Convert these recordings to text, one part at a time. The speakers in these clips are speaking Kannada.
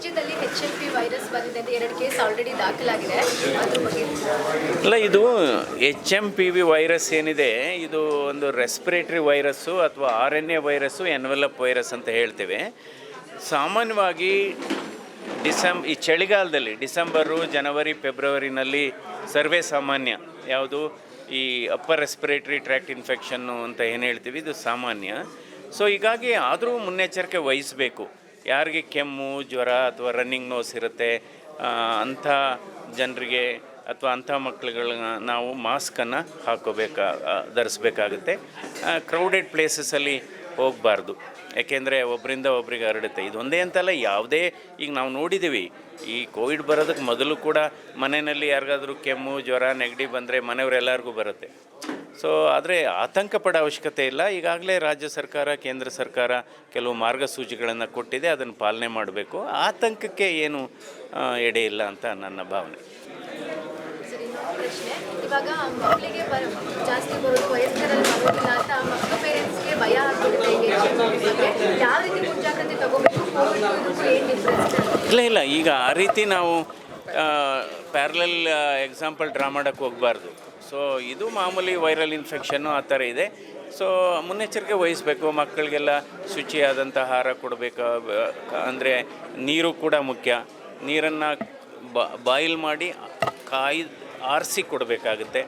ರಾಜ್ಯದಲ್ಲಿ HMP ವೈರಸ್ ಬಂದಿದೆ ಅಂತ 2 ಕೇಸ್ ಆಲ್ರೆಡಿ ದಾಖಲಾಗಿದೆ. ಅದ್ರ ಬಗ್ಗೆ ಅಲ್ಲ, ಇದು HMPV ವೈರಸ್ ಏನಿದೆ, ಇದು ಒಂದು ರೆಸ್ಪಿರೇಟರಿ ವೈರಸ್ಸು ಅಥವಾ RNA ವೈರಸ್ಸು, ಎನ್ವೆಲಪ್ ವೈರಸ್ ಅಂತ ಹೇಳ್ತೇವೆ. ಸಾಮಾನ್ಯವಾಗಿ ಈ ಚಳಿಗಾಲದಲ್ಲಿ ಡಿಸೆಂಬರು, ಜನವರಿ, ಫೆಬ್ರವರಿನಲ್ಲಿ ಸರ್ವೇ ಸಾಮಾನ್ಯ. ಯಾವುದು ಈ ಅಪ್ಪರ್ ರೆಸ್ಪಿರೇಟರಿ ಟ್ರ್ಯಾಕ್ಟ್ ಇನ್ಫೆಕ್ಷನ್ನು ಅಂತ ಏನು ಹೇಳ್ತೀವಿ, ಇದು ಸಾಮಾನ್ಯ. ಸೊ ಹೀಗಾಗಿ ಆದರೂ ಮುನ್ನೆಚ್ಚರಿಕೆ ವಹಿಸಬೇಕು. ಯಾರಿಗೆ ಕೆಮ್ಮು, ಜ್ವರ ಅಥವಾ ರನ್ನಿಂಗ್ ನೋಸ್ ಇರುತ್ತೆ ಅಂಥ ಜನರಿಗೆ ಅಥವಾ ಅಂಥ ಮಕ್ಕಳುಗಳನ್ನ ನಾವು ಮಾಸ್ಕನ್ನು ಧರಿಸ್ಬೇಕಾಗುತ್ತೆ. ಕ್ರೌಡೆಡ್ ಪ್ಲೇಸಸಲ್ಲಿ ಹೋಗಬಾರ್ದು, ಯಾಕೆಂದರೆ ಒಬ್ಬರಿಂದ ಒಬ್ರಿಗೆ ಹರಡುತ್ತೆ. ಇದೊಂದೇ ಅಂತಲ್ಲ, ಯಾವುದೇ ಈಗ ನಾವು ನೋಡಿದ್ದೀವಿ, ಈ ಕೋವಿಡ್ ಬರೋದಕ್ಕೆ ಮೊದಲು ಕೂಡ ಮನೆಯಲ್ಲಿ ಯಾರಿಗಾದರೂ ಕೆಮ್ಮು, ಜ್ವರ, ನೆಗಡಿ ಬಂದರೆ ಮನೆಯವರೆಲ್ಲರಿಗೂ ಬರುತ್ತೆ. ಸೊ ಆದರೆ ಆತಂಕ ಪಡೋ ಅವಶ್ಯಕತೆ ಇಲ್ಲ. ಈಗಾಗಲೇ ರಾಜ್ಯ ಸರ್ಕಾರ, ಕೇಂದ್ರ ಸರ್ಕಾರ ಕೆಲವು ಮಾರ್ಗಸೂಚಿಗಳನ್ನು ಕೊಟ್ಟಿದೆ, ಅದನ್ನು ಪಾಲನೆ ಮಾಡಬೇಕು. ಆತಂಕಕ್ಕೆ ಏನು ಎಡೆ ಇಲ್ಲ ಅಂತ ನನ್ನ ಭಾವನೆ. ಸರ್, ಇನ್ನೊಂದು ಪ್ರಶ್ನೆ. ಇವಾಗ ಮಕ್ಕಳಿಗೆ ಜಾಸ್ತಿ ಬರೋದು, ವಯಸ್ಕರಲ್ಲಿ ಬರೋದಿಲ್ಲ ಅಂತ ಮಕ್ಕಳು ಪೇರೆಂಟ್ಸ್ಗೆ ಭಯ ಆಗ್ಬಿಡುತ್ತೆ. ಯಾವ ರೀತಿ ಮುಂಜಾಗ್ರತೆ ತಗೋಬೇಕು? ಕೋವಿಡ್ ಇದಕ್ಕೂ ಏನು ಡಿಫ್ರೆನ್ಸ್? ಇಲ್ಲ, ಈಗ ಆ ರೀತಿ ನಾವು ಪ್ಯಾರಲಲ್ ಎಕ್ಸಾಂಪಲ್ ಡ್ರಾ ಮಾಡೋಕ್ಕೆ ಹೋಗಬಾರ್ದು. ಸೊ ಇದು ಮಾಮೂಲಿ ವೈರಲ್ ಇನ್ಫೆಕ್ಷನ್ನು ಆ ಥರ ಇದೆ. ಸೊ ಮುನ್ನೆಚ್ಚರಿಕೆ ವಹಿಸಬೇಕು. ಮಕ್ಕಳಿಗೆಲ್ಲ ಶುಚಿಯಾದಂಥ ಆಹಾರ ಕೊಡಬೇಕು. ಅಂದರೆ ನೀರು ಕೂಡ ಮುಖ್ಯ. ನೀರನ್ನು ಬಾಯಿಲ್ ಮಾಡಿ ಆರಿಸಿ ಕೊಡಬೇಕಾಗುತ್ತೆ.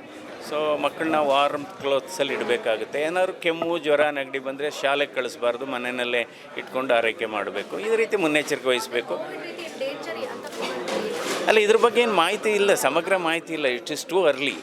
ಸೊ ಮಕ್ಕಳನ್ನ ವಾರ್ಮ್ ಕ್ಲೋತ್ಸಲ್ಲಿ ಇಡಬೇಕಾಗುತ್ತೆ. ಏನಾದ್ರು ಕೆಮ್ಮು, ಜ್ವರ, ನೆಗಡಿ ಬಂದರೆ ಶಾಲೆಗೆ ಕಳಿಸ್ಬಾರ್ದು, ಮನೆಯಲ್ಲೇ ಇಟ್ಕೊಂಡು ಆರೈಕೆ ಮಾಡಬೇಕು. ಈ ರೀತಿ ಮುನ್ನೆಚ್ಚರಿಕೆ ವಹಿಸಬೇಕು. ಡೇಂಜರ್ ಅಂತ ಅಲ್ಲ, ಇದ್ರ ಬಗ್ಗೆ ಏನು ಮಾಹಿತಿ ಇಲ್ಲ, ಸಮಗ್ರ ಮಾಹಿತಿ ಇಲ್ಲ. It is too early.